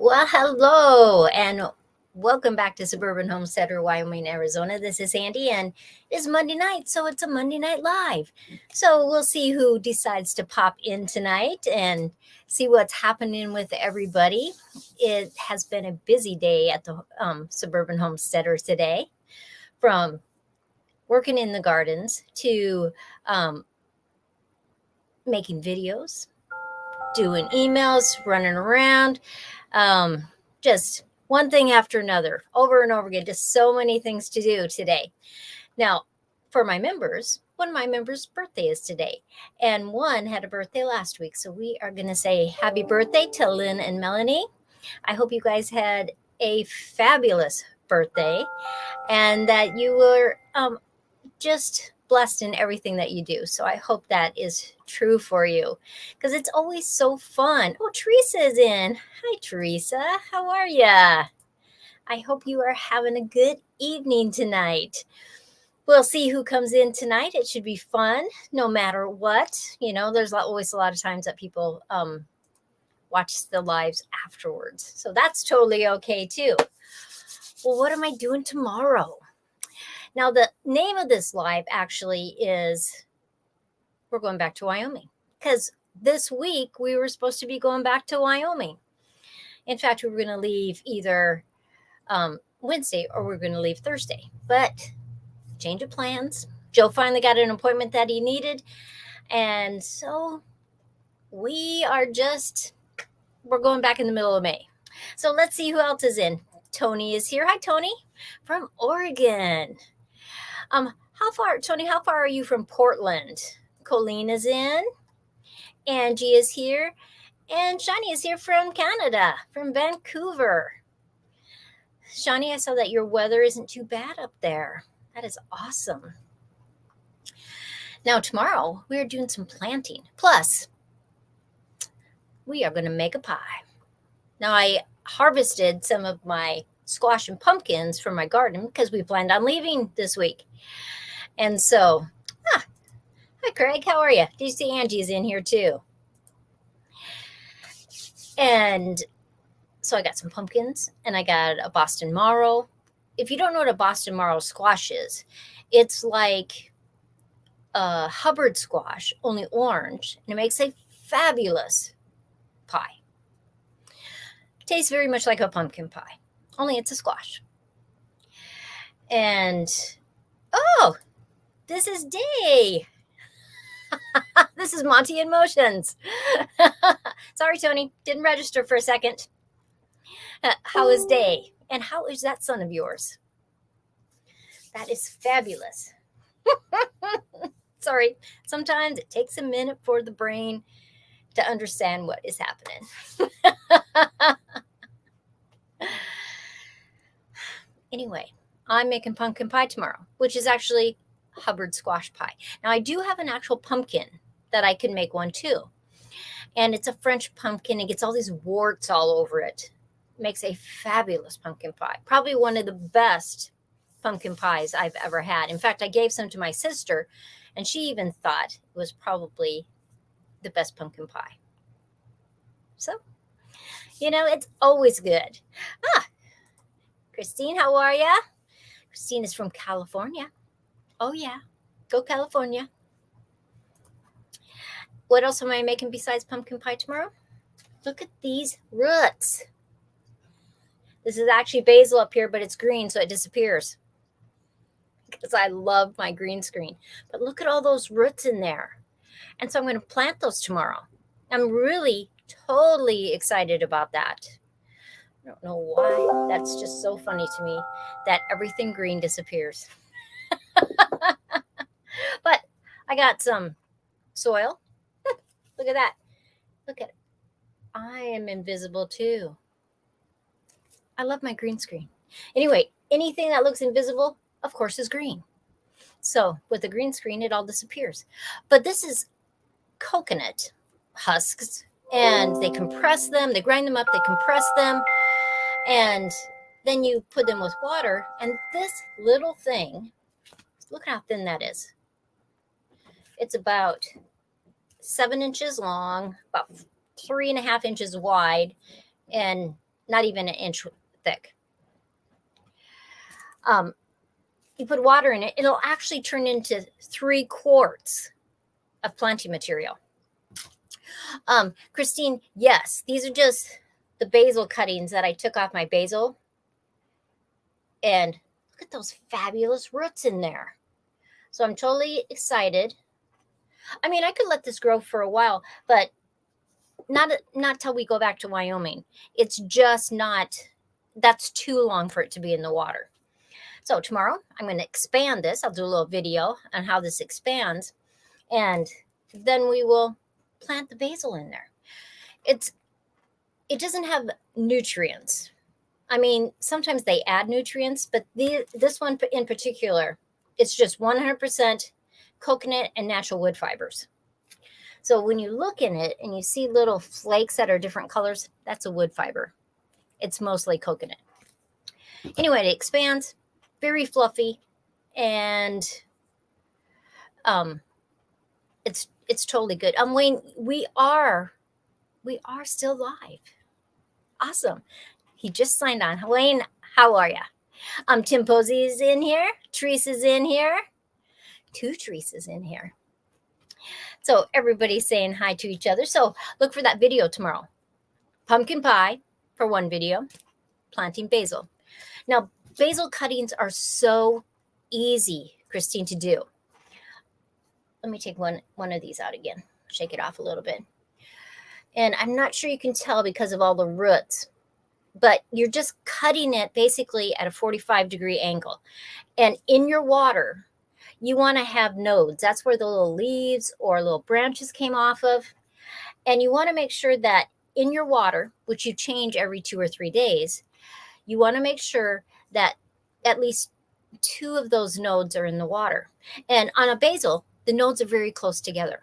Well, hello and welcome back to Suburban Homesteader, Wyoming, Arizona. This is Sandi, and it's Monday night, so it's a Monday Night Live. So we'll see who decides to pop in tonight and see what's happening with everybody. It has been a busy day at the Suburban Homesteader today, from working in the gardens to making videos, doing emails, running around. Just one thing after another, over and over again. Just so many things to do today. Now, for my members, one of my members' birthday is today, and one had a birthday last week. So we are going to say happy birthday to Lynn and Melanie. I hope you guys had a fabulous birthday and that you were just blessed in everything that you do. So I hope that is true for you because it's always so fun. Oh, Teresa's in. Hi, Teresa. How are ya? I hope you are having a good evening tonight. We'll see who comes in tonight. It should be fun no matter what. You know, there's always a lot of times that people watch the lives afterwards. So that's totally okay too. Well, what am I doing tomorrow? Now, the name of this live actually is we're going back to Wyoming because this week we were supposed to be going back to Wyoming. In fact, we were going to leave either Wednesday or we're going to leave Thursday, but change of plans. Joe finally got an appointment that he needed. And so we're going back in the middle of May. So let's see who else is in. Tony is here. Hi, Tony, from Oregon. How far, Tony, how far are you from Portland? Colleen is in. Angie is here. And Shani is here from Canada, from Vancouver. Shani, I saw that your weather isn't too bad up there. That is awesome. Now, tomorrow, we are doing some planting. Plus, we are going to make a pie. Now, I harvested some of my squash and pumpkins from my garden because we planned on leaving this week. And so, hi, Craig. How are you? Did you see Angie's in here too? And so I got some pumpkins and I got a Boston Marrow. If you don't know what a Boston Marrow squash is, it's like a Hubbard squash, only orange, and it makes a fabulous pie. It tastes very much like a pumpkin pie, only it's a squash. And, oh, this is Day. This is Monty in Motions. Sorry, Tony, didn't register for a second. How is Day? And how is that son of yours? That is fabulous. Sorry, sometimes it takes a minute for the brain to understand what is happening. Anyway, I'm making pumpkin pie tomorrow, which is actually Hubbard squash pie. Now, I do have an actual pumpkin that I can make one too. And it's a French pumpkin. It gets all these warts all over it. It makes a fabulous pumpkin pie. Probably one of the best pumpkin pies I've ever had. In fact, I gave some to my sister, and she even thought it was probably the best pumpkin pie. So, you know, it's always good. Christine, how are ya? Christine is from California. Oh, yeah. Go California. What else am I making besides pumpkin pie tomorrow? Look at these roots. This is actually basil up here, but it's green, so it disappears because I love my green screen. But look at all those roots in there. And so I'm going to plant those tomorrow. I'm really totally excited about that. I don't know why. That's just so funny to me that everything green disappears. But I got some soil. Look at that. Look at it. I am invisible too. I love my green screen. Anyway, anything that looks invisible, of course, is green. So with the green screen, it all disappears. But this is coconut husks, and they compress them, they grind them up, they compress them, and then you put them with water. And this little thing, look how thin that is. It's about 7 inches long, about 3.5 inches wide, and not even an inch thick. You put water in it, it'll actually turn into 3 quarts of planting material. Christine, yes, these are just the basil cuttings that I took off my basil. And look at those fabulous roots in there. So I'm totally excited. I mean, I could let this grow for a while, but not till we go back to Wyoming. It's just not, that's too long for it to be in the water. So tomorrow I'm going to expand this. I'll do a little video on how this expands, and then we will plant the basil in there. It doesn't have nutrients. I mean, sometimes they add nutrients, but this one in particular, it's just 100% coconut and natural wood fibers. So when you look in it and you see little flakes that are different colors, that's a wood fiber. It's mostly coconut. Anyway, it expands, very fluffy, and it's totally good. Wayne, we are still live. Awesome. He just signed on. Wayne, how are you? Tim Posey is in here. Teresa's in here. 2 Teresa's in here. So everybody's saying hi to each other. So look for that video tomorrow. Pumpkin pie for one video. Planting basil. Now, basil cuttings are so easy, Christine, to do. Let me take one of these out again. Shake it off a little bit. And I'm not sure you can tell because of all the roots, but you're just cutting it basically at a 45-degree angle. And in your water, you want to have nodes. That's where the little leaves or little branches came off of. And you want to make sure that in your water, which you change every 2 or 3 days, you want to make sure that at least 2 of those nodes are in the water. And on a basil, the nodes are very close together.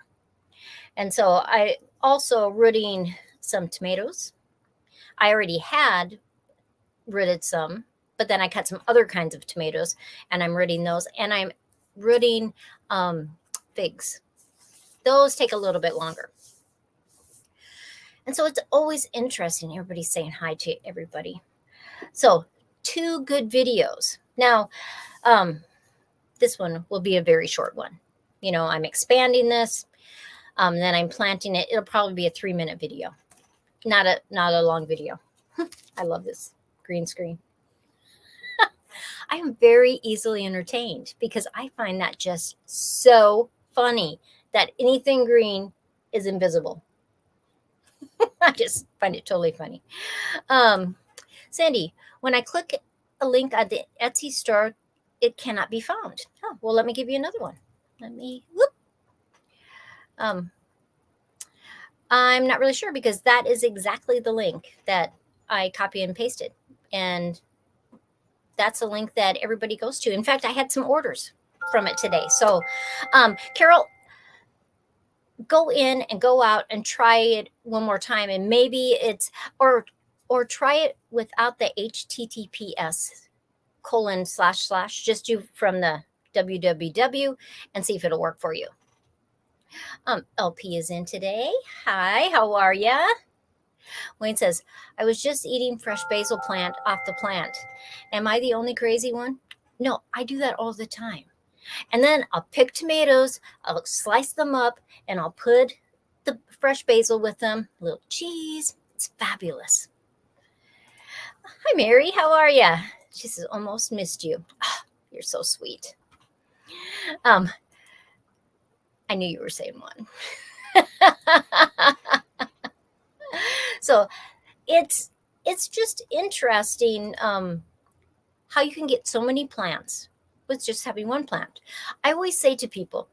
And so I also rooting some tomatoes. I already had rooted some, but then I cut some other kinds of tomatoes, and I'm rooting those. And I'm rooting figs. Those take a little bit longer. And so it's always interesting. Everybody's saying hi to everybody. So 2 good videos. Now, this one will be a very short one. You know, I'm expanding this. Then I'm planting it. It'll probably be a 3-minute video. Not a long video. I love this green screen. I am very easily entertained because I find that just so funny that anything green is invisible. I just find it totally funny. Sandi, when I click a link on the Etsy store, it cannot be found. Oh, well, let me give you another one. Whoop. I'm not really sure because that is exactly the link that I copy and pasted. And that's a link that everybody goes to. In fact, I had some orders from it today. So, Carol, go in and go out and try it one more time. And maybe it's, or try it without the HTTPS : / just do from the www and see if it'll work for you. LP is in today. Hi, how are ya? Wayne says, I was just eating fresh basil plant off the plant. Am I the only crazy one? No, I do that all the time. And then I'll pick tomatoes, I'll slice them up, and I'll put the fresh basil with them, a little cheese. It's fabulous. Hi, Mary, how are ya? She says, almost missed you. Oh, you're so sweet. I knew you were saying one. So it's just interesting how you can get so many plants with just having one plant. I always say to people,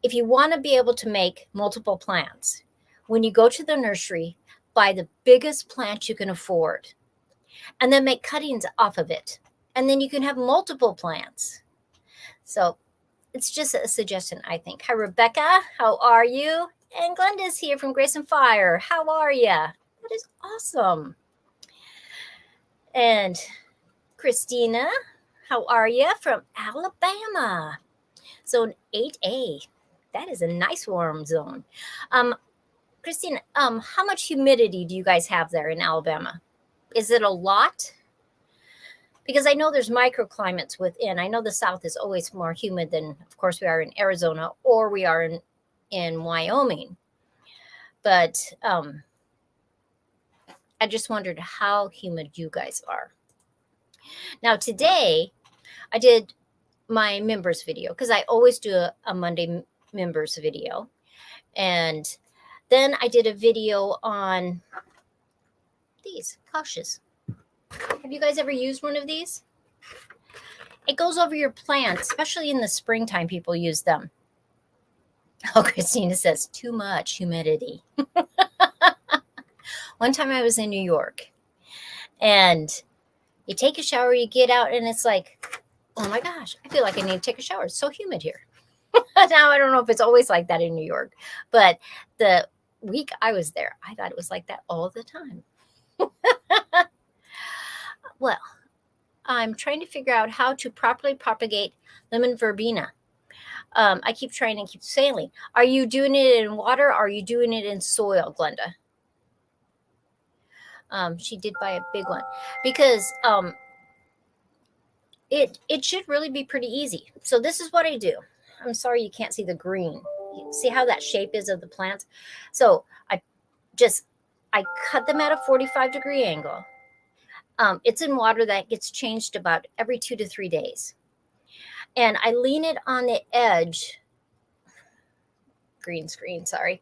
if you want to be able to make multiple plants, when you go to the nursery, buy the biggest plant you can afford and then make cuttings off of it. And then you can have multiple plants. So it's just a suggestion, I think. Hi, Rebecca. How are you? And Glenda's here from Grace and Fire. How are you? That is awesome. And Christina, how are you? From Alabama. Zone 8A. That is a nice warm zone. Christina, how much humidity do you guys have there in Alabama? Is it a lot? Because I know there's microclimates within. I know the South is always more humid than, of course, we are in Arizona or we are in Wyoming. But I just wondered how humid you guys are. Now, today, I did my members video because I always do a Monday members video. And then I did a video on these couches. Have you guys ever used one of these? It goes over your plants, especially in the springtime, people use them. Oh, Christina says, too much humidity. One time I was in New York, and you take a shower, you get out, and it's like, oh my gosh, I feel like I need to take a shower. It's so humid here. Now, I don't know if it's always like that in New York, but the week I was there, I thought it was like that all the time. Well, I'm trying to figure out how to properly propagate lemon verbena. I keep trying and keep failing. Are you doing it in water? Or are you doing it in soil, Glenda? She did buy a big one because it should really be pretty easy. So this is what I do. I'm sorry you can't see the green. You see how that shape is of the plant? So I cut them at a 45-degree angle. It's in water that gets changed about every 2 to 3 days. And I lean it on the edge. Green screen, sorry.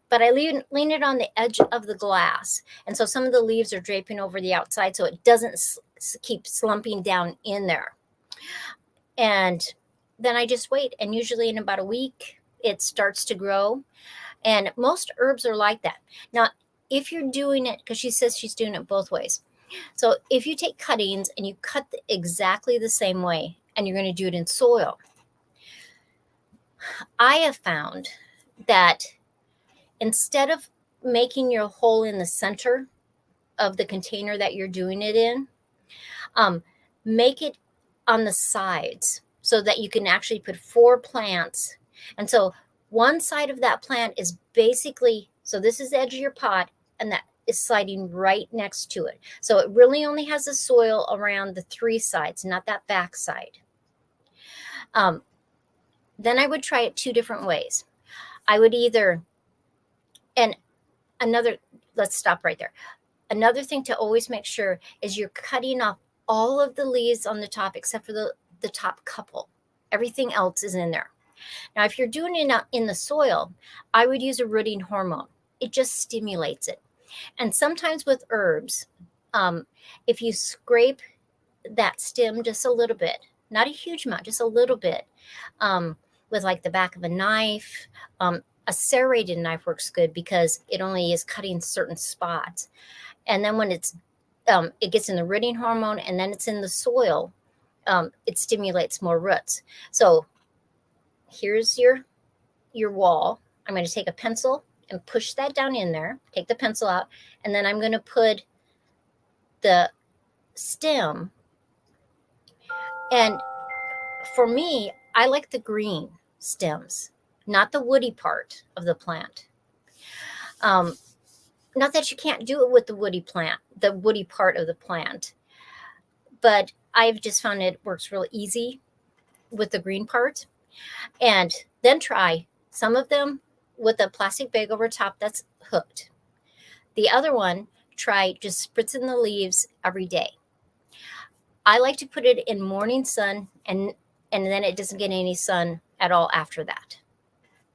But I lean it on the edge of the glass. And so some of the leaves are draping over the outside so it doesn't keep slumping down in there. And then I just wait. And usually in about a week, it starts to grow. And most herbs are like that. Now, if you're doing it, because she says she's doing it both ways. So if you take cuttings and you cut exactly the same way, and you're going to do it in soil, I have found that instead of making your hole in the center of the container that you're doing it in, make it on the sides so that you can actually put 4 plants. And so one side of that plant is basically, so this is the edge of your pot, and that is sliding right next to it. So it really only has the soil around the 3 sides, not that back side. Then I would try it 2 different ways. I would either, and another, let's stop right there. Another thing to always make sure is you're cutting off all of the leaves on the top except for the top couple. Everything else is in there. Now, if you're doing it in the soil, I would use a rooting hormone. It just stimulates it. And sometimes with herbs, if you scrape that stem just a little bit, not a huge amount, just a little bit, with like the back of a knife, a serrated knife works good because it only is cutting certain spots. And then when it gets in the rooting hormone and then it's in the soil, it stimulates more roots. So here's your wall. I'm going to take a pencil and push that down in there, take the pencil out, and then I'm going to put the stem. And for me, I like the green stems, not the woody part of the plant. Not that you can't do it with the woody part of the plant, but I've just found it works real easy with the green part. And then try some of them with a plastic bag over top that's hooked. The other one, try just spritzing the leaves every day. I like to put it in morning sun, and then it doesn't get any sun at all after that.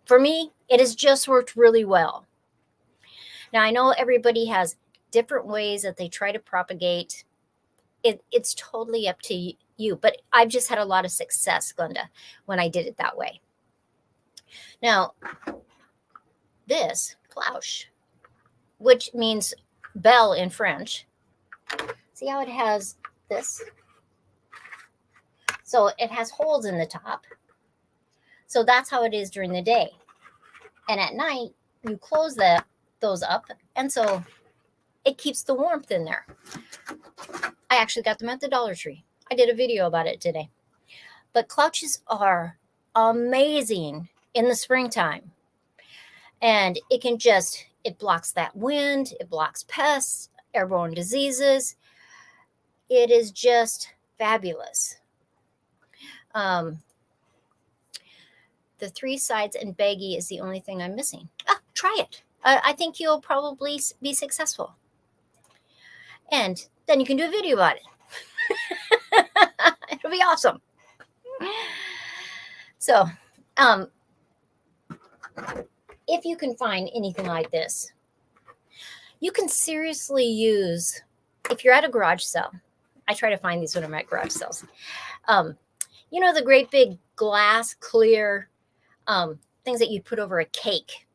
For me, it has just worked really well. Now, I know everybody has different ways that they try to propagate. It's totally up to you, but I've just had a lot of success, Glenda, when I did it that way. Now, this cloche, which means bell in French, see how it has this? So it has holes in the top. So that's how it is during the day. And at night, you close those up. And so it keeps the warmth in there. I actually got them at the Dollar Tree. I did a video about it today. But clouches are amazing in the springtime. And it blocks that wind. It blocks pests. airborne diseases. It is just fabulous. The 3 sides and baggie is the only thing I'm missing. Try it. I think you'll probably be successful. And then you can do a video about it. It'll be awesome. So, if you can find anything like this, you can seriously use, if you're at a garage sale. I try to find these when I'm at garage sales. You know, the great big glass clear things that you put over a cake.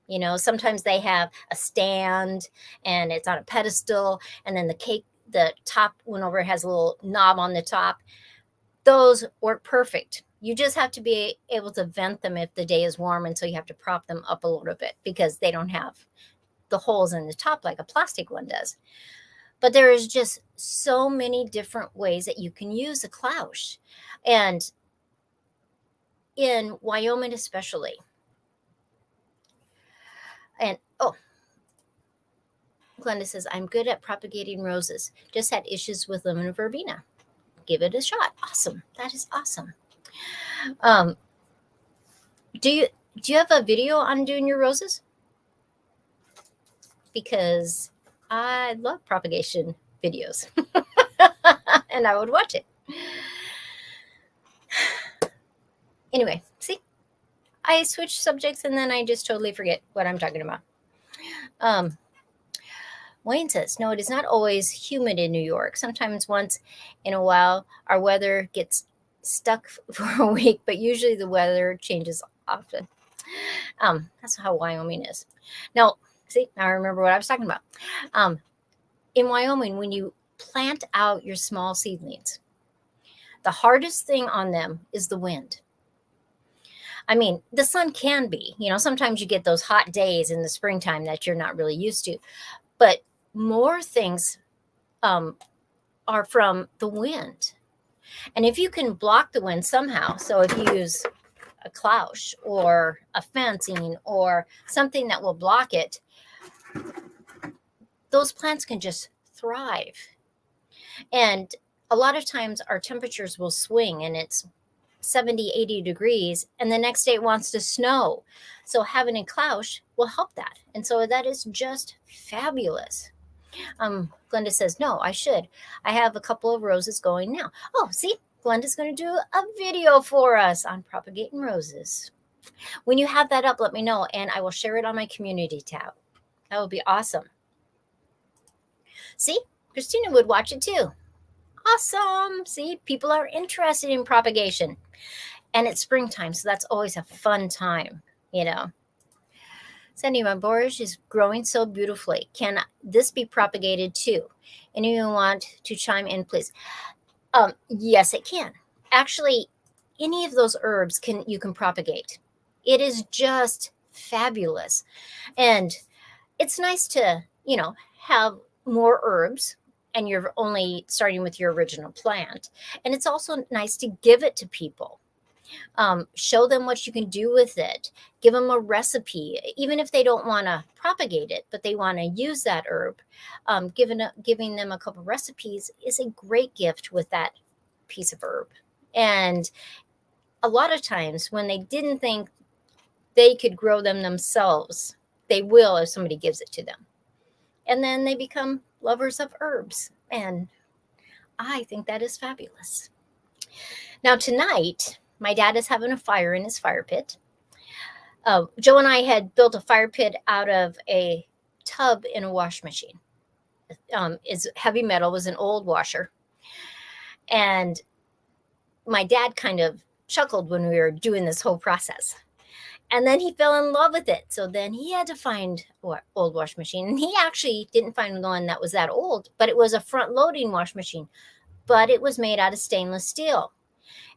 You know, sometimes they have a stand and it's on a pedestal, and then the cake, the top one over has a little knob on the top. Those work perfect. You just have to be able to vent them if the day is warm, and so you have to prop them up a little bit because they don't have the holes in the top like a plastic one does. But there is just so many different ways that you can use a clouche. And in Wyoming especially. And Glenda says, I'm good at propagating roses. Just had issues with lemon verbena. Give it a shot. Awesome. That is awesome. Do you have a video on doing your roses? Because I love propagation videos and I would watch it. Anyway, see, I switch subjects and then I just totally forget what I'm talking about. Wayne says, no, it is not always humid in New York. Sometimes once in a while, our weather gets stuck for a week, but usually the weather changes often. That's how Wyoming is. Now, see, now I remember what I was talking about. In Wyoming, when you plant out your small seedlings, the hardest thing on them is the wind. I mean, the sun can be, you know, sometimes you get those hot days in the springtime that you're not really used to, but more things are from the wind. And if you can block the wind somehow, so if you use a clouche or a fencing or something that will block it, those plants can just thrive. And a lot of times our temperatures will swing and it's 70, 80 degrees, and the next day it wants to snow. So having a clouche will help that. And so that is just fabulous. Glenda says, no, I should. I have a couple of roses going now. Oh, see, Glenda's going to do a video for us on propagating roses. When you have that up, let me know, and I will share it on my community tab. That would be awesome. See, Christina would watch it too. Awesome. See, people are interested in propagation. And it's springtime, so that's always a fun time, you know. Sandi, my borage is growing so beautifully. Can this be propagated too? Anyone want to chime in, please? Yes, it can. Actually, any of those herbs you can propagate. It is just fabulous. And it's nice to, you know, have more herbs, and you're only starting with your original plant. And it's also nice to give it to people. Show them what you can do with it. Give them a recipe, even if they don't want to propagate it, but they want to use that herb. Giving them a couple recipes is a great gift with that piece of herb. And a lot of times when they didn't think they could grow them themselves, they will if somebody gives it to them. And then they become lovers of herbs. And I think that is fabulous. Now tonight, my dad is having a fire in his fire pit. Joe and I had built a fire pit out of a tub in a wash machine. It's heavy metal, was an old washer. And my dad kind of chuckled when we were doing this whole process. And then he fell in love with it. So then he had to find an old wash machine. And he actually didn't find one that was that old, but it was a front-loading wash machine. But it was made out of stainless steel.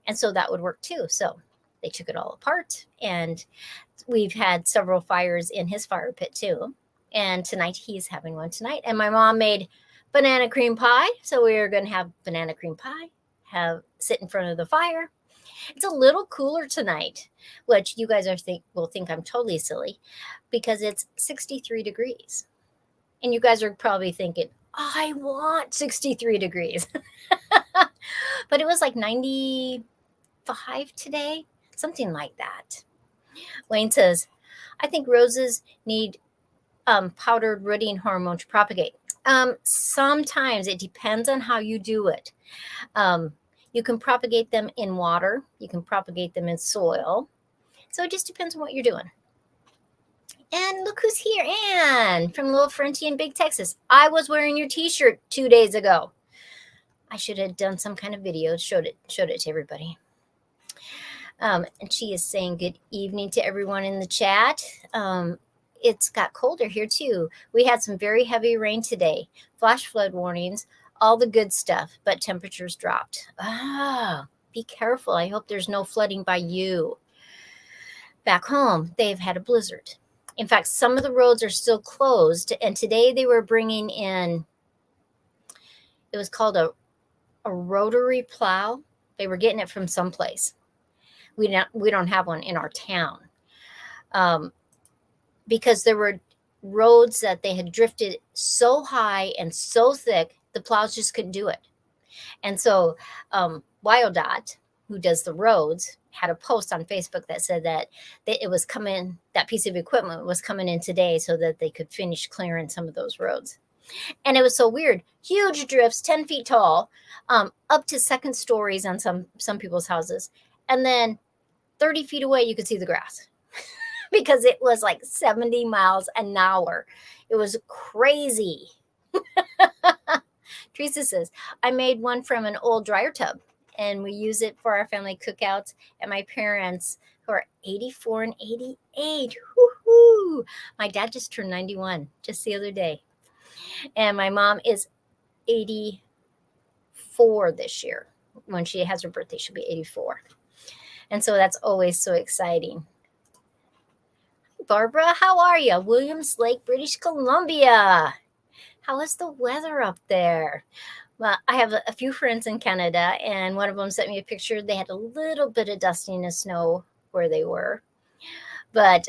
And so that would work too. So they took it all apart. And we've had several fires in his fire pit too. And tonight he's having one tonight. And my mom made banana cream pie. So we're going to have banana cream pie, sit in front of the fire. It's a little cooler tonight, which you guys will think I'm totally silly because it's 63 degrees. And you guys are probably thinking, I want 63 degrees. But it was like 95 today, something like that. Wayne says, I think roses need powdered rooting hormone to propagate. Sometimes it depends on how you do it. You can propagate them in water. You can propagate them in soil. So it just depends on what you're doing. And look who's here, Ann from Little Frenchie in Big Texas. I was wearing your t-shirt 2 days ago. I should have done some kind of video, showed it to everybody. And she is saying good evening to everyone in the chat. It's got colder here too. We had some very heavy rain today, flash flood warnings, all the good stuff, but temperatures dropped. Be careful. I hope there's no flooding by you. Back home, they've had a blizzard. In fact, some of the roads are still closed, and today they were bringing in, it was called a rotary plow. They were getting it from someplace. We don't have one in our town. Because there were roads that they had drifted so high and so thick, the plows just couldn't do it. And so Wyodot, who does the roads, had a post on Facebook that said that it was coming, that piece of equipment was coming in today so that they could finish clearing some of those roads. And it was so weird. Huge drifts, 10 feet tall, up to second stories on some people's houses. And then 30 feet away, you could see the grass because it was like 70 miles an hour. It was crazy. Teresa says, I made one from an old dryer tub, and we use it for our family cookouts. And my parents, who are 84 and 88, woohoo! My dad just turned 91 just the other day. And my mom is 84 this year. When she has her birthday, she'll be 84. And so that's always so exciting. Barbara, how are you? Williams Lake, British Columbia. How is the weather up there? Well, I have a few friends in Canada, and one of them sent me a picture. They had a little bit of dusting of snow where they were, but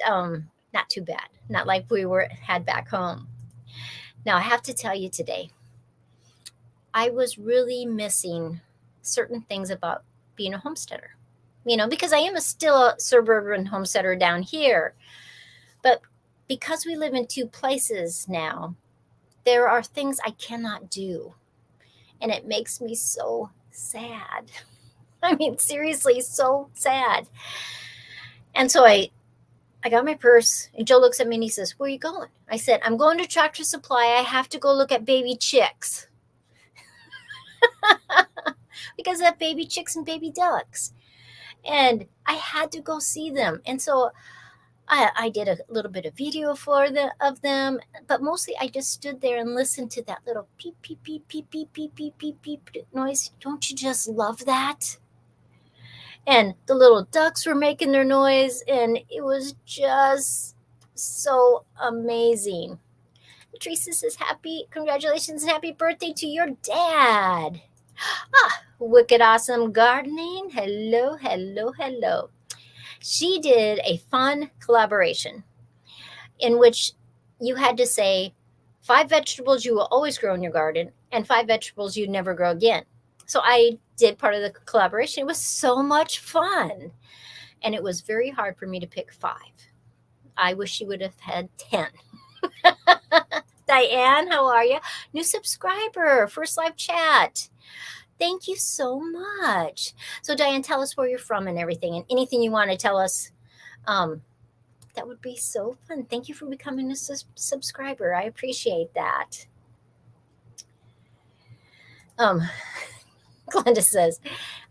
not too bad. Not like we had back home. Now, I have to tell you today, I was really missing certain things about being a homesteader. Because I am still a suburban homesteader down here. But because we live in two places now, there are things I cannot do. And it makes me so sad. I mean, seriously, so sad. And so I got my purse, and Joe looks at me and he says, where are you going? I said, I'm going to Tractor Supply. I have to go look at baby chicks. Because I have baby chicks and baby ducks. And I had to go see them. And so I did a little bit of video of them, but mostly I just stood there and listened to that little peep, peep, peep, peep, peep, peep, peep, peep, peep noise. Don't you just love that? And the little ducks were making their noise, and it was just so amazing. Teresa says, congratulations and happy birthday to your dad. Wicked Awesome Gardening. Hello, hello, hello. She did a fun collaboration in which you had to say 5 vegetables you will always grow in your garden and 5 vegetables you never grow again. So I did part of the collaboration. It was so much fun. And it was very hard for me to pick 5. I wish she would have had 10. Diane, how are you? New subscriber, first live chat. Thank you so much. So Diane, tell us where you're from and everything, and anything you want to tell us. That would be so fun. Thank you for becoming a subscriber. I appreciate that. Glenda says,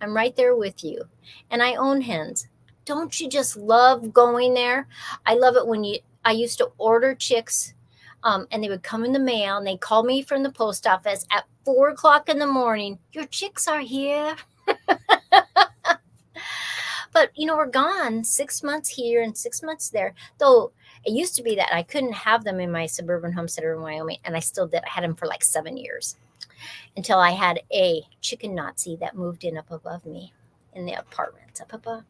I'm right there with you. And I own hens. Don't you just love going there? I love it when I used to order chicks, and they would come in the mail, and they'd call me from the post office at 4 o'clock in the morning. Your chicks are here. But, we're gone 6 months here and 6 months there. Though it used to be that I couldn't have them in my Suburban Homesteader in Wyoming, and I still did. I had them for like 7 years until I had a chicken Nazi that moved in up above me in the apartments up above.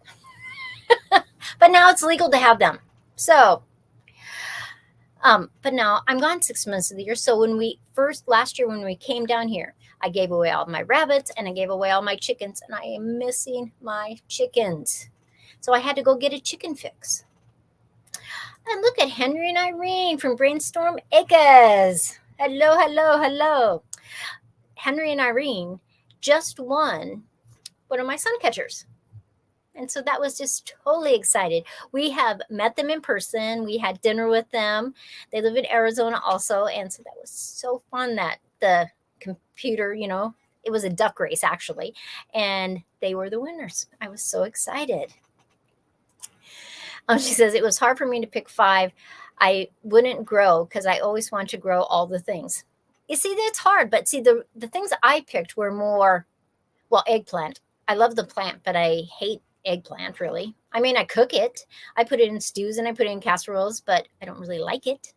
But now it's legal to have them. So, But now I'm gone 6 months of the year. So last year when we came down here, I gave away all my rabbits and I gave away all my chickens, and I am missing my chickens. So I had to go get a chicken fix. And look at Henry and Irene from Brainstorm Acres. Hello, hello, hello. Henry and Irene just won one of my sun catchers. And so that was just totally excited. We have met them in person. We had dinner with them. They live in Arizona also. And so that was so fun that the computer, it was a duck race actually. And they were the winners. I was so excited. She says, it was hard for me to pick 5. I wouldn't grow because I always want to grow all the things. You see, that's hard. But see, the things I picked were more, eggplant. I love the plant, but I hate eggplant, really. I mean, I cook it. I put it in stews and I put it in casseroles, but I don't really like it.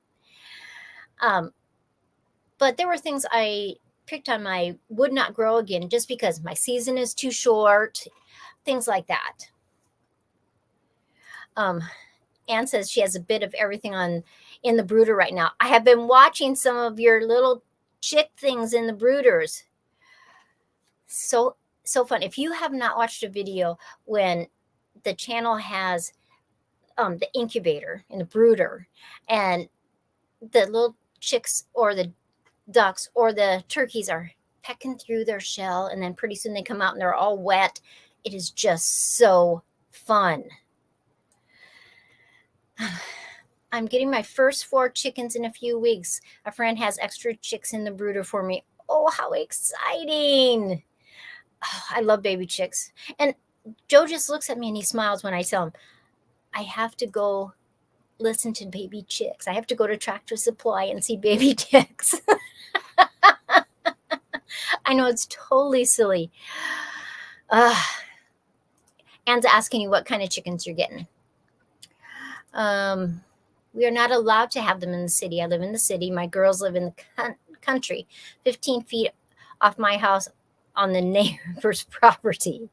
But there were things I picked on my would not grow again just because my season is too short, things like that. Anne says she has a bit of everything in the brooder right now. I have been watching some of your little chick things in the brooders. So fun. If you have not watched a video when the channel has the incubator in the brooder and the little chicks or the ducks or the turkeys are pecking through their shell, and then pretty soon they come out and they're all wet. It is just so fun. I'm getting my first 4 chickens in a few weeks. A friend has extra chicks in the brooder for me. Oh, how exciting. Oh, I love baby chicks. And Joe just looks at me and he smiles when I tell him, I have to go listen to baby chicks. I have to go to Tractor Supply and see baby chicks. I know it's totally silly. Anne's asking you what kind of chickens you're getting. We are not allowed to have them in the city. I live in the city. My girls live in the country, 15 feet off my house on the neighbor's property.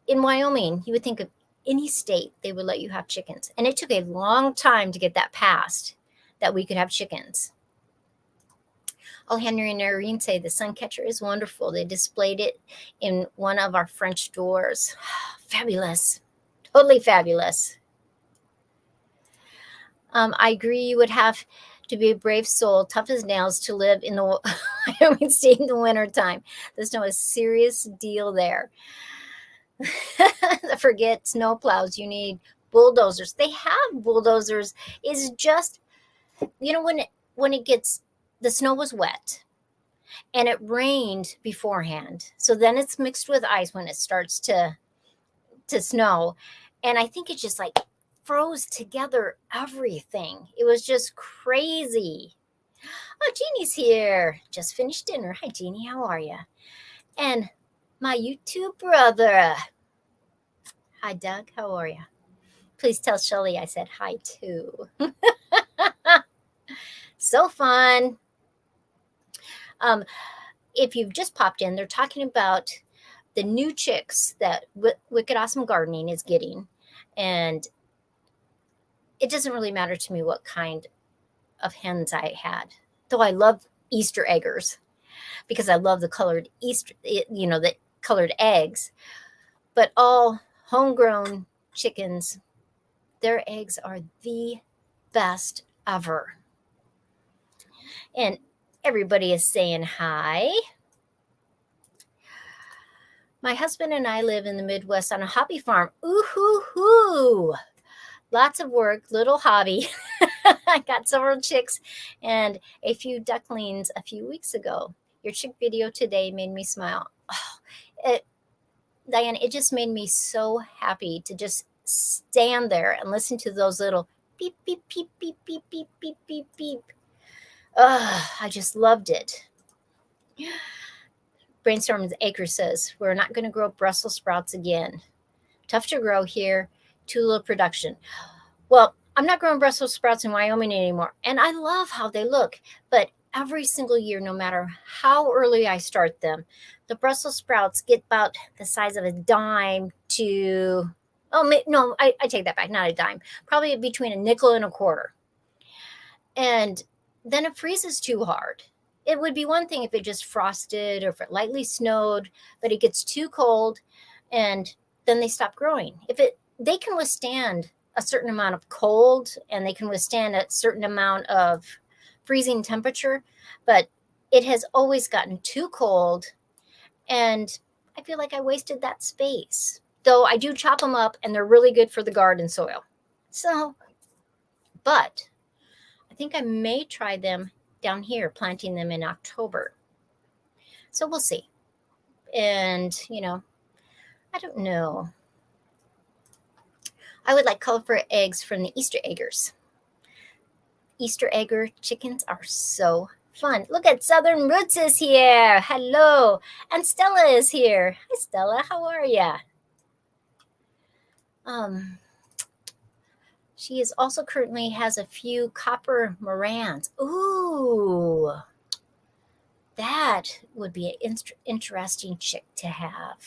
In Wyoming, you would think of any state, they would let you have chickens. And it took a long time to get that passed, that we could have chickens. Oh, Henry and Irene say the sun catcher is wonderful. They displayed it in one of our French doors. Fabulous. Totally fabulous. I agree you would have to be a brave soul, tough as nails, to live in the Wyoming state in the wintertime. The snow is a serious deal there. Forget snow plows. You need bulldozers. They have bulldozers. It's just, when it gets, the snow was wet and it rained beforehand. So then it's mixed with ice when it starts to snow. And I think it just like froze together everything. It was just crazy. Oh, Jeannie's here. Just finished dinner. Hi, Jeannie. How are you? And my YouTube brother. Hi, Doug. How are you? Please tell Shelly I said hi, too. So fun. If you've just popped in, they're talking about the new chicks that Wicked Awesome Gardening is getting. And it doesn't really matter to me what kind of hens I had, though I love Easter eggers because I love the colored the colored eggs. But all homegrown chickens, their eggs are the best ever. And everybody is saying hi. My husband and I live in the Midwest on a hobby farm. Ooh-hoo-hoo. Lots of work, little hobby. I got several chicks and a few ducklings a few weeks ago. Your chick video today made me smile. Oh, Diane, it just made me so happy to just stand there and listen to those little beep, beep, beep, beep, beep, beep, beep, beep, beep. I just loved it. Brainstorm Acre says, we're not going to grow Brussels sprouts again. Tough to grow here, too little production. Well, I'm not growing Brussels sprouts in Wyoming anymore, and I love how they look. But every single year, no matter how early I start them, the Brussels sprouts get about the size of a dime to Oh, no, I take that back. Not a dime. Probably between a nickel and a quarter. And then it freezes too hard. It would be one thing if it just frosted or if it lightly snowed, but it gets too cold and then they stop growing. They can withstand a certain amount of cold and they can withstand a certain amount of freezing temperature, but it has always gotten too cold and I feel like I wasted that space. Though I do chop them up and they're really good for the garden soil. So, but I think I may try them down here, planting them in October. So we'll see. And, I don't know. I would like colorful eggs from the Easter eggers. Easter egger chickens are so fun. Look at Southern Roots is here. Hello. And Stella is here. Hi, Stella. How are ya? She is also currently has a few copper morans. Ooh, that would be an interesting chick to have.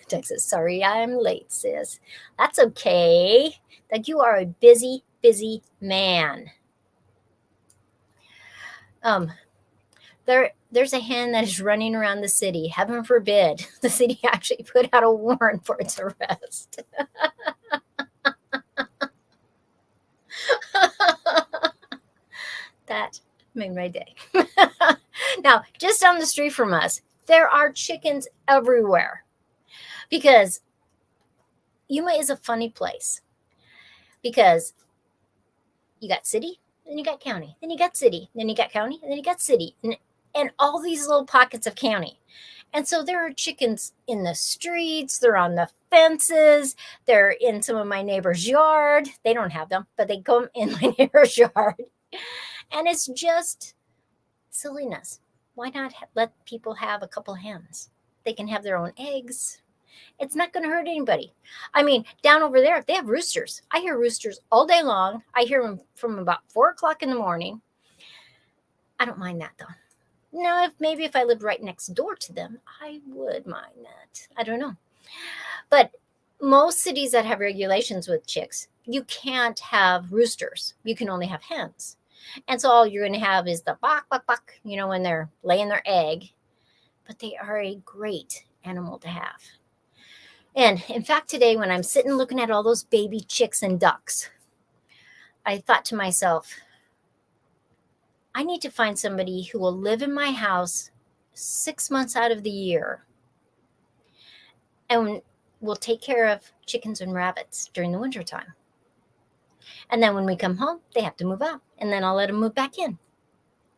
Texas, sorry I'm late, sis. That's okay. Like you are a busy, busy man. There's a hen that is running around the city. Heaven forbid the city actually put out a warrant for its arrest. That made my day. Now, just down the street from us, there are chickens everywhere because Yuma is a funny place because you got city, then you got county, then you got city, then you got county, and then you got city, and all these little pockets of county. And so there are chickens in the streets, they're on the fences, they're in some of my neighbor's yard. They don't have them, but they come in my neighbor's yard. And it's just silliness. Why not let people have a couple hens? They can have their own eggs. It's not going to hurt anybody. I mean, down over there, they have roosters. I hear roosters all day long. I hear them from about 4 o'clock in the morning. I don't mind that, though. No, maybe if I lived right next door to them, I would mind that. I don't know. But most cities that have regulations with chicks, you can't have roosters. You can only have hens. And so all you're going to have is the bok, bok, bok, when they're laying their egg. But they are a great animal to have. And in fact, today when I'm sitting looking at all those baby chicks and ducks, I thought to myself, I need to find somebody who will live in my house 6 months out of the year and will take care of chickens and rabbits during the wintertime. And then when we come home, they have to move out. And then I'll let them move back in.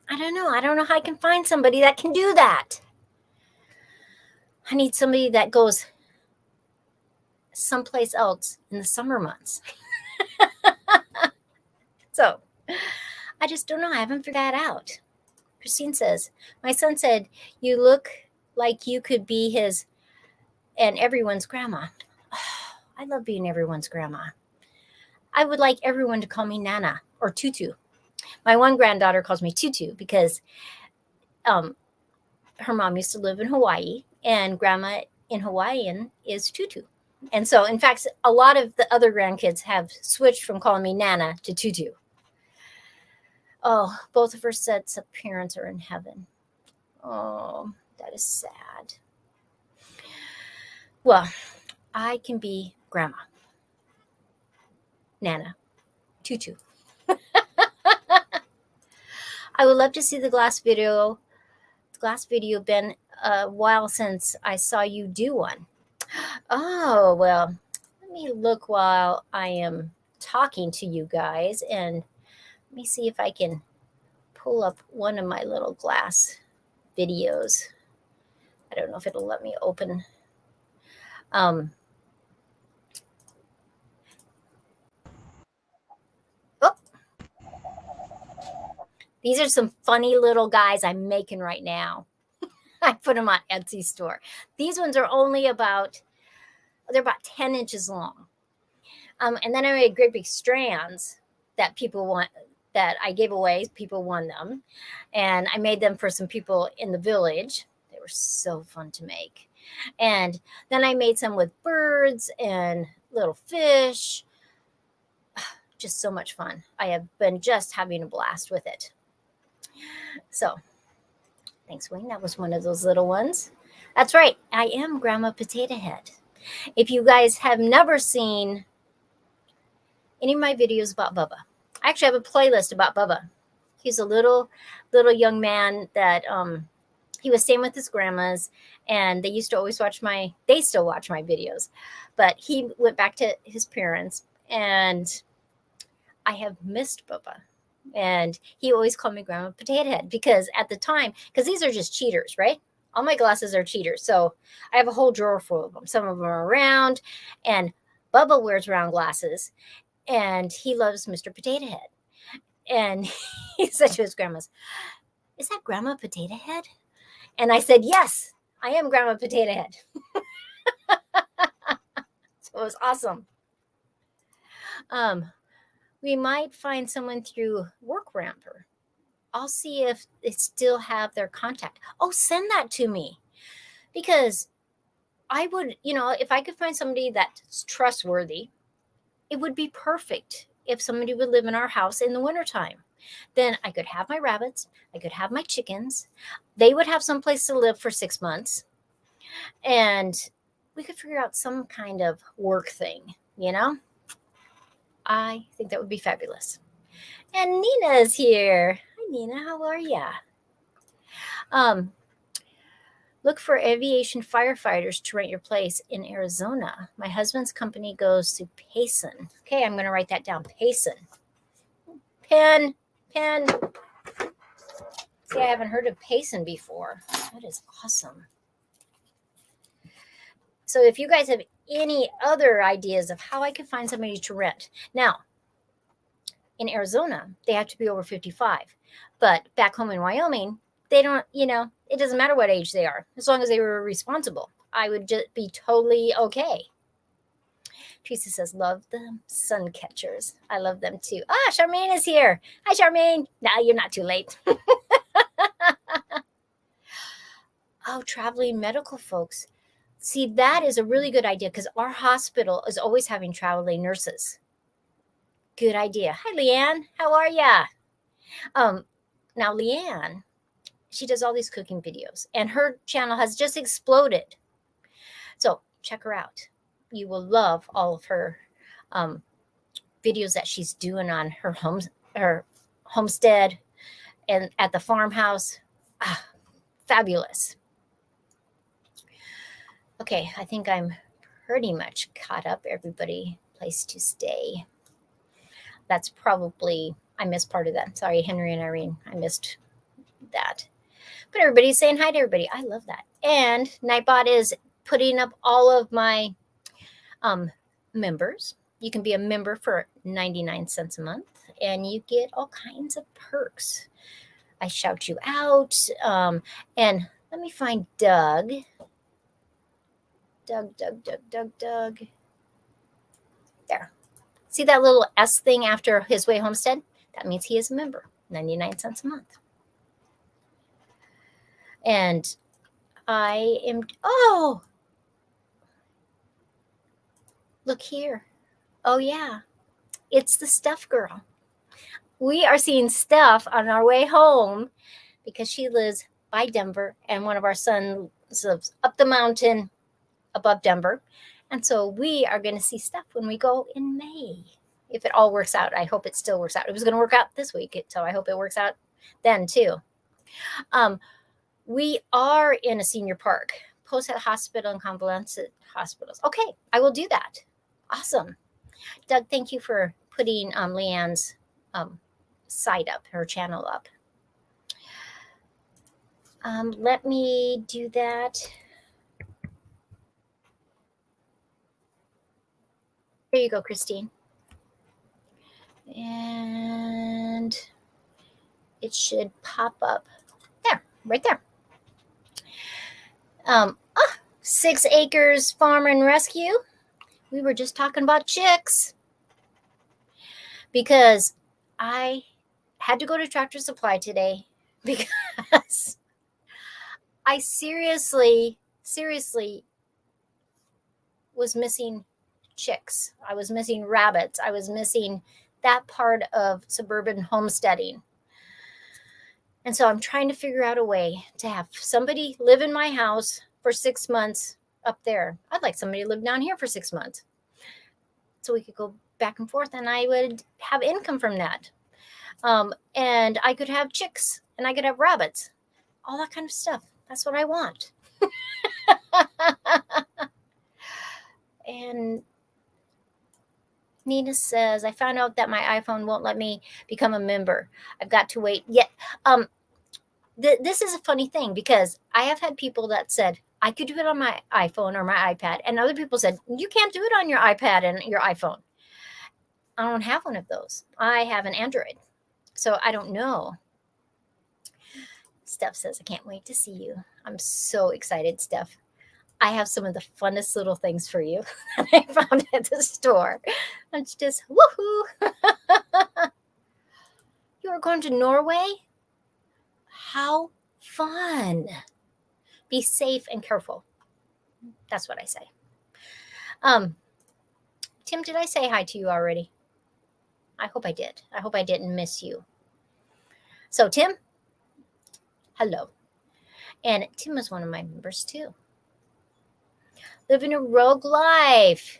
I don't know how I can find somebody that can do that. I need somebody that goes someplace else in the summer months. So I just don't know. I haven't figured that out. Christine says, my son said, you look like you could be his and everyone's grandma. Oh, I love being everyone's grandma. I would like everyone to call me Nana or Tutu. My one granddaughter calls me Tutu because her mom used to live in Hawaii and grandma in Hawaiian is Tutu. And so, in fact, a lot of the other grandkids have switched from calling me Nana to Tutu. Oh, both of her sets of parents are in heaven. Oh, that is sad. Well, I can be grandma, Nana, Tutu. I would love to see the glass video. Been a while since I saw you do one. Oh, well, let me look while I am talking to you guys and let me see if I can pull up one of my little glass videos. I don't know if it'll let me open. Oh, these are some funny little guys I'm making right now. I put them on Etsy store. These ones are only they're about 10 inches long. And then I made great big strands that people want, that I gave away. People won them. And I made them for some people in the village. They were so fun to make. And then I made some with birds and little fish. Just so much fun. I have been just having a blast with it. So thanks, Wayne. That was one of those little ones. That's right. I am Grandma Potato Head. If you guys have never seen any of my videos about Bubba, I actually have a playlist about Bubba. He's a little young man that he was staying with his grandmas, and they used to always they still watch my videos, but he went back to his parents, and I have missed Bubba. And he always called me Grandma Potato Head because at the time, because these are just cheaters, right? All my glasses are cheaters. So I have a whole drawer full of them. Some of them are round, and Bubba wears round glasses, and he loves Mr. Potato Head. And he said to his grandmas, "Is that Grandma Potato Head?" And I said, "Yes, I am Grandma Potato Head." So it was awesome. We might find someone through WorkRamper. I'll see if they still have their contact. Oh, send that to me, because I would, if I could find somebody that's trustworthy, it would be perfect if somebody would live in our house in the wintertime. Then I could have my rabbits, I could have my chickens, they would have some place to live for 6 months, and we could figure out some kind of work thing, I think that would be fabulous. And Nina's here. Hi, Nina. How are ya? Look for aviation firefighters to rent your place in Arizona. My husband's company goes to Payson. Okay, I'm going to write that down. Payson. Pen. See, I haven't heard of Payson before. That is awesome. So if you guys have any other ideas of how I could find somebody to rent. Now, in Arizona, they have to be over 55. But back home in Wyoming, they don't, it doesn't matter what age they are, as long as they were responsible. I would just be totally okay. Teresa says, love the sun catchers. I love them too. Ah, Charmaine is here. Hi, Charmaine. Nah, you're not too late. Oh, traveling medical folks. See, that is a really good idea because our hospital is always having traveling nurses. Good idea. Hi, Leanne. How are ya? Now, Leanne, she does all these cooking videos, and her channel has just exploded. So check her out. You will love all of her videos that she's doing on her homestead and at the farmhouse. Ah, fabulous. Okay, I think I'm pretty much caught up. Everybody, place to stay. That's probably, I missed part of that. Sorry, Henry and Irene, I missed that. But everybody's saying hi to everybody. I love that. And Nightbot is putting up all of my members. You can be a member for 99 cents a month, and you get all kinds of perks. I shout you out. And let me find Doug. Doug. There. See that little S thing after His Way Homestead? That means he is a member. 99 cents a month. And I am, oh, look here. Oh, yeah. It's the Steph girl. We are seeing Steph on our way home because she lives by Denver, and one of our sons lives up the mountain above Denver. And so we are going to see Steph when we go in May. If it all works out. I hope it still works out. It was going to work out this week, so I hope it works out then too. We are in a senior park, post at hospital and convalescent hospitals. Okay, I will do that. Awesome. Doug, thank you for putting Leanne's site up, her channel up. Let me do that. There you go, Christine. And it should pop up there, right there. 6 Acres Farm and Rescue. We were just talking about chicks because I had to go to Tractor Supply today because I seriously seriously was missing chicks. I was missing rabbits. I was missing that part of suburban homesteading. And so I'm trying to figure out a way to have somebody live in my house for 6 months up there. I'd like somebody to live down here for 6 months, so we could go back and forth, and I would have income from that. And I could have chicks, and I could have rabbits, all that kind of stuff. That's what I want. And Nina says, I found out that my iPhone won't let me become a member. I've got to wait. Yet, this is a funny thing, because I have had people that said I could do it on my iPhone or my iPad, and other people said you can't do it on your iPad and your iPhone. I don't have one of those. I have an Android, so I don't know. Steph says, I can't wait to see you. I'm so excited, Steph. I have some of the funnest little things for you that I found at the store. It's just woohoo. You are going to Norway? How fun. Be safe and careful. That's what I say. Tim, did I say hi to you already? I hope I did. I hope I didn't miss you. So, Tim, hello. And Tim is one of my members too. Living a rogue life.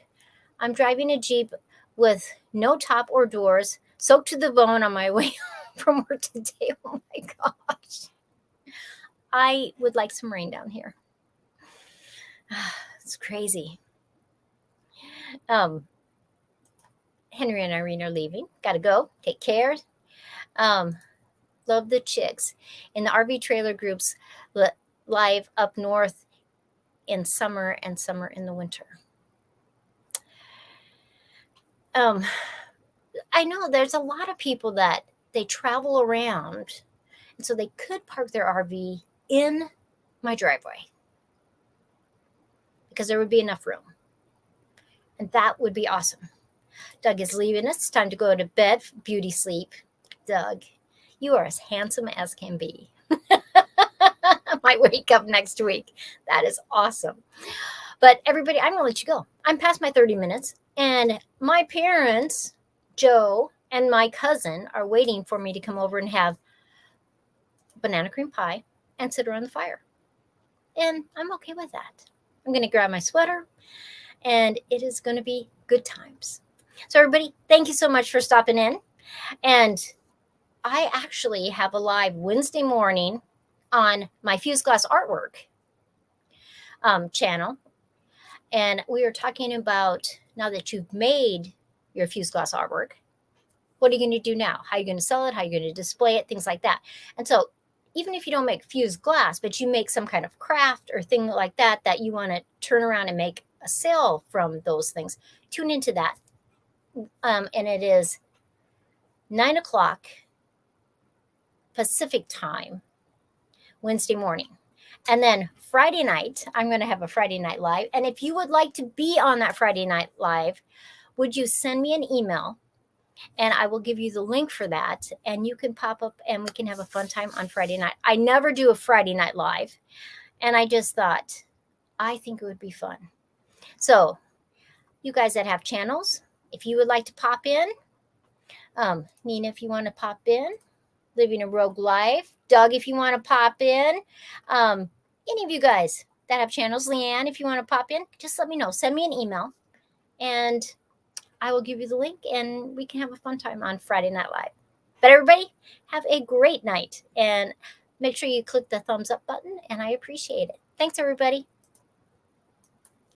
I'm driving a Jeep with no top or doors, soaked to the bone on my way from work today. Oh my gosh. I would like some rain down here. It's crazy. Henry and Irene are leaving. Got to go. Take care. Love the chicks. In the RV trailer groups live up north in summer and summer in the winter. I know there's a lot of people that they travel around, and so they could park their RV in my driveway because there would be enough room, and that would be awesome. Doug is leaving us. It's time to go to bed. Beauty sleep. Doug, you are as handsome as can be. Might wake up next week. That is awesome. But everybody, I'm going to let you go. I'm past my 30 minutes, and my parents, Joe and my cousin, are waiting for me to come over and have banana cream pie and sit around the fire. And I'm okay with that. I'm going to grab my sweater, and it is going to be good times. So everybody, thank you so much for stopping in. And I actually have a live Wednesday morning on my Fused Glass Artwork channel. And we are talking about, now that you've made your Fused Glass artwork, what are you going to do now? How are you going to sell it? How are you going to display it? Things like that. And so even if you don't make fused glass, but you make some kind of craft or thing like that, that you want to turn around and make a sale from those things, tune into that. And it is 9 o'clock Pacific time, Wednesday morning. And then Friday night, I'm going to have a Friday night live. And if you would like to be on that Friday night live, would you send me an email? And I will give you the link for that. And you can pop up and we can have a fun time on Friday night. I never do a Friday night live. And I just thought, I think it would be fun. So you guys that have channels, if you would like to pop in, Nina, if you want to pop in, Living a Rogue Life, Doug, if you want to pop in, any of you guys that have channels, Leanne, if you want to pop in, just let me know. Send me an email and I will give you the link and we can have a fun time on Friday Night Live. But everybody, have a great night and make sure you click the thumbs up button and I appreciate it. Thanks, everybody.